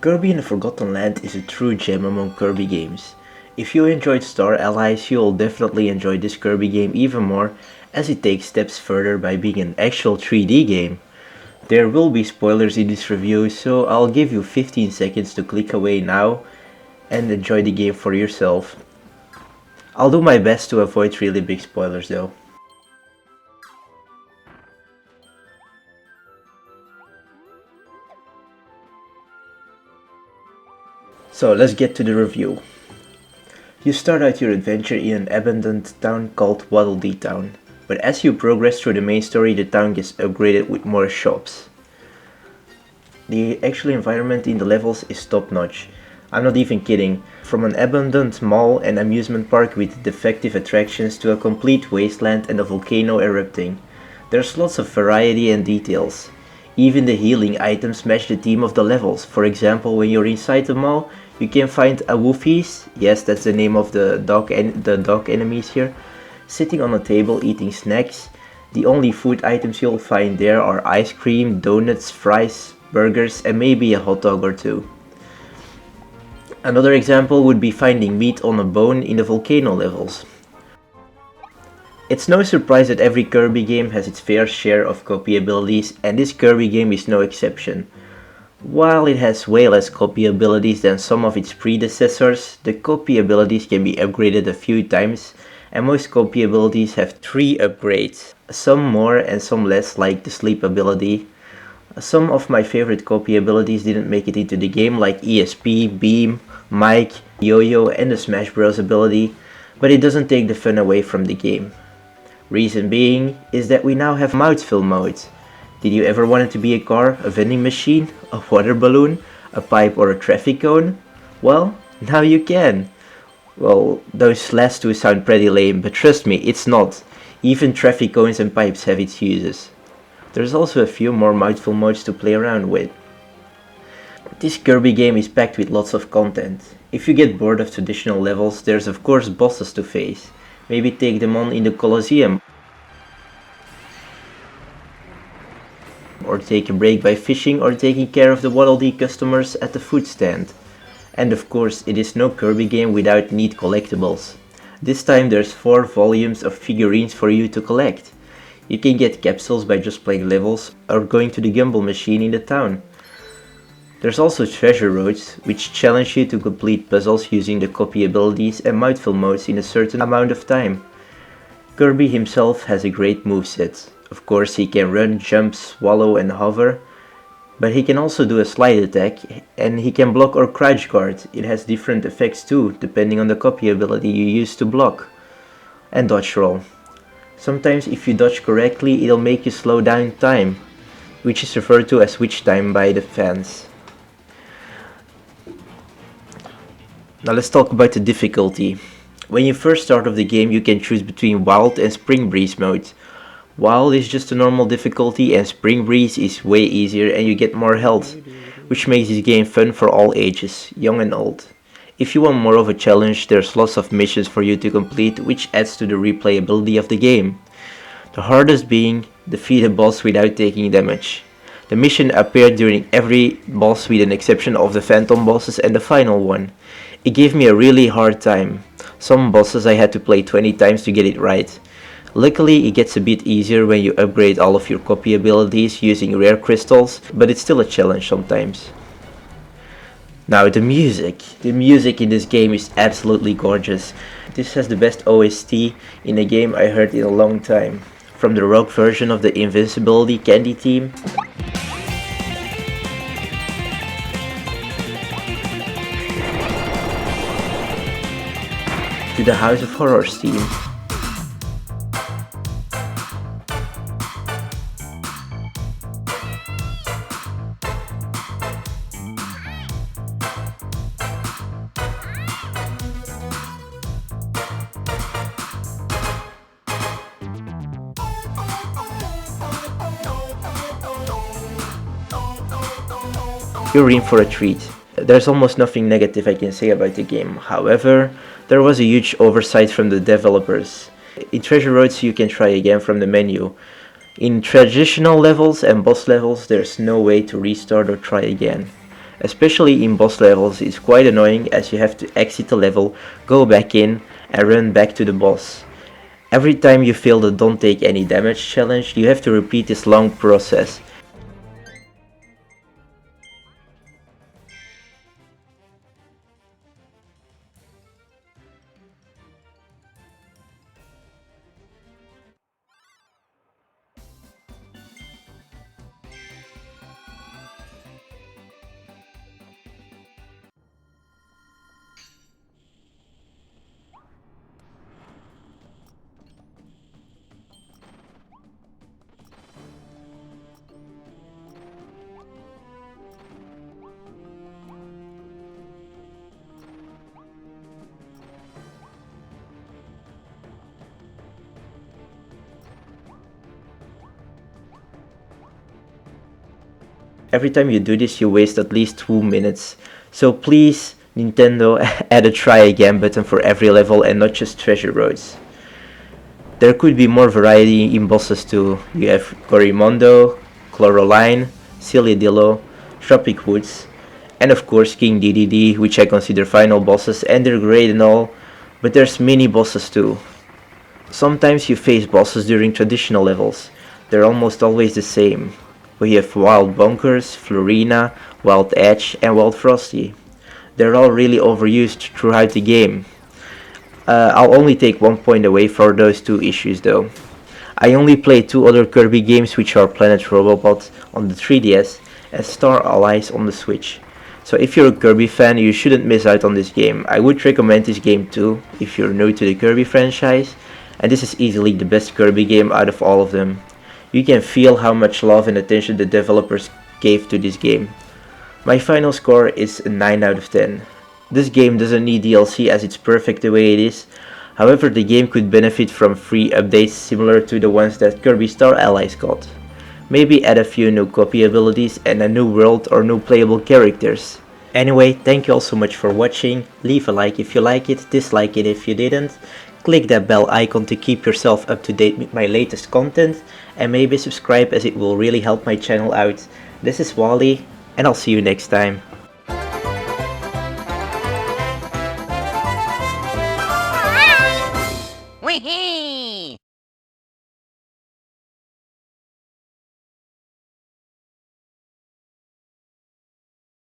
Kirby in the Forgotten Land is a true gem among Kirby games. If you enjoyed Star Allies, you'll definitely enjoy this Kirby game even more, as it takes steps further by being an actual 3D game. There will be spoilers in this review, so I'll give you 15 seconds to click away now and enjoy the game for yourself. I'll do my best to avoid really big spoilers though. So let's get to the review. You start out your adventure in an abandoned town called Waddle Dee Town, but as you progress through the main story, the town gets upgraded with more shops. The actual environment in the levels is top notch. I'm not even kidding. From an abandoned mall and amusement park with defective attractions to a complete wasteland and a volcano erupting. There's lots of variety and details. Even the healing items match the theme of the levels. For example, when you're inside the mall, you can find a Woofies, yes, that's the name of the dog enemies here, sitting on a table eating snacks. The only food items you'll find there are ice cream, donuts, fries, burgers, and maybe a hot dog or two. Another example would be finding meat on a bone in the volcano levels. It's no surprise that every Kirby game has its fair share of copy abilities, and this Kirby game is no exception. While it has way less copy abilities than some of its predecessors, the copy abilities can be upgraded a few times, and most copy abilities have 3 upgrades, some more and some less, like the sleep ability. Some of my favorite copy abilities didn't make it into the game, like ESP, Beam, Mike, Yo-Yo and the Smash Bros ability, but it doesn't take the fun away from the game. Reason being is that we now have Mouthful Modes. Did you ever want it to be a car, a vending machine, a water balloon, a pipe or a traffic cone? Well, now you can. Well, those last two sound pretty lame, but trust me, it's not. Even traffic cones and pipes have its uses. There's also a few more Mouthful Modes to play around with. This Kirby game is packed with lots of content. If you get bored of traditional levels, there's of course bosses to face. Maybe take them on in the Colosseum, or take a break by fishing or taking care of the Waddle Dee customers at the food stand. And of course, it is no Kirby game without neat collectibles. This time there's 4 volumes of figurines for you to collect. You can get capsules by just playing levels or going to the gumball machine in the town. There's also treasure roads, which challenge you to complete puzzles using the copy abilities and Mouthful Modes in a certain amount of time. Kirby himself has a great moveset. Of course, he can run, jump, swallow and hover, but he can also do a slide attack, and he can block or crouch guard. It has different effects too, depending on the copy ability you use to block. And dodge roll. Sometimes if you dodge correctly, it'll make you slow down time, which is referred to as switch time by the fans. Now let's talk about the difficulty. When you first start off the game, you can choose between Wild and Spring Breeze modes. Wild is just a normal difficulty and Spring Breeze is way easier and you get more health, which makes this game fun for all ages, young and old. If you want more of a challenge, there's lots of missions for you to complete, which adds to the replayability of the game. The hardest being, defeat a boss without taking damage. The mission appeared during every boss with an exception of the phantom bosses and the final one. It gave me a really hard time. Some bosses I had to play 20 times to get it right. Luckily, it gets a bit easier when you upgrade all of your copy abilities using rare crystals, but it's still a challenge sometimes. Now the music. The music in this game is absolutely gorgeous. This has the best OST in a game I heard in a long time. From the rock version of the Invincibility Candy theme, to the House of Horrors theme. You're in for a treat. There's almost nothing negative I can say about the game. However, there was a huge oversight from the developers. In Treasure Roads you can try again from the menu. In traditional levels and boss levels there's no way to restart or try again. Especially in boss levels, it's quite annoying as you have to exit the level, go back in, and run back to the boss. Every time you fail the don't take any damage challenge, you have to repeat this long process. Every time you do this, you waste at least 2 minutes. So please, Nintendo, add a try again button for every level and not just treasure roads. There could be more variety in bosses too. You have Corimondo, Chloroline, Silidillo, Tropic Woods, and of course King DDD, which I consider final bosses, and they're great and all, but there's mini bosses too. Sometimes you face bosses during traditional levels. They're almost always the same. We have Wild Bonkers, Florina, Wild Edge, and Wild Frosty. They're all really overused throughout the game. I'll only take 1 point away for those 2 issues though. I only played 2 other Kirby games, which are Planet Robobot on the 3DS and Star Allies on the Switch. So if you're a Kirby fan, you shouldn't miss out on this game. I would recommend this game too if you're new to the Kirby franchise, and this is easily the best Kirby game out of all of them. You can feel how much love and attention the developers gave to this game. My final score is a 9 out of 10. This game doesn't need DLC as it's perfect the way it is. However, the game could benefit from free updates similar to the ones that Kirby Star Allies got. Maybe add a few new copy abilities and a new world or new playable characters. Anyway, thank you all so much for watching. Leave a like if you like it, dislike it if you didn't. Click that bell icon to keep yourself up to date with my latest content, and maybe subscribe as it will really help my channel out. This is Wally, and I'll see you next time.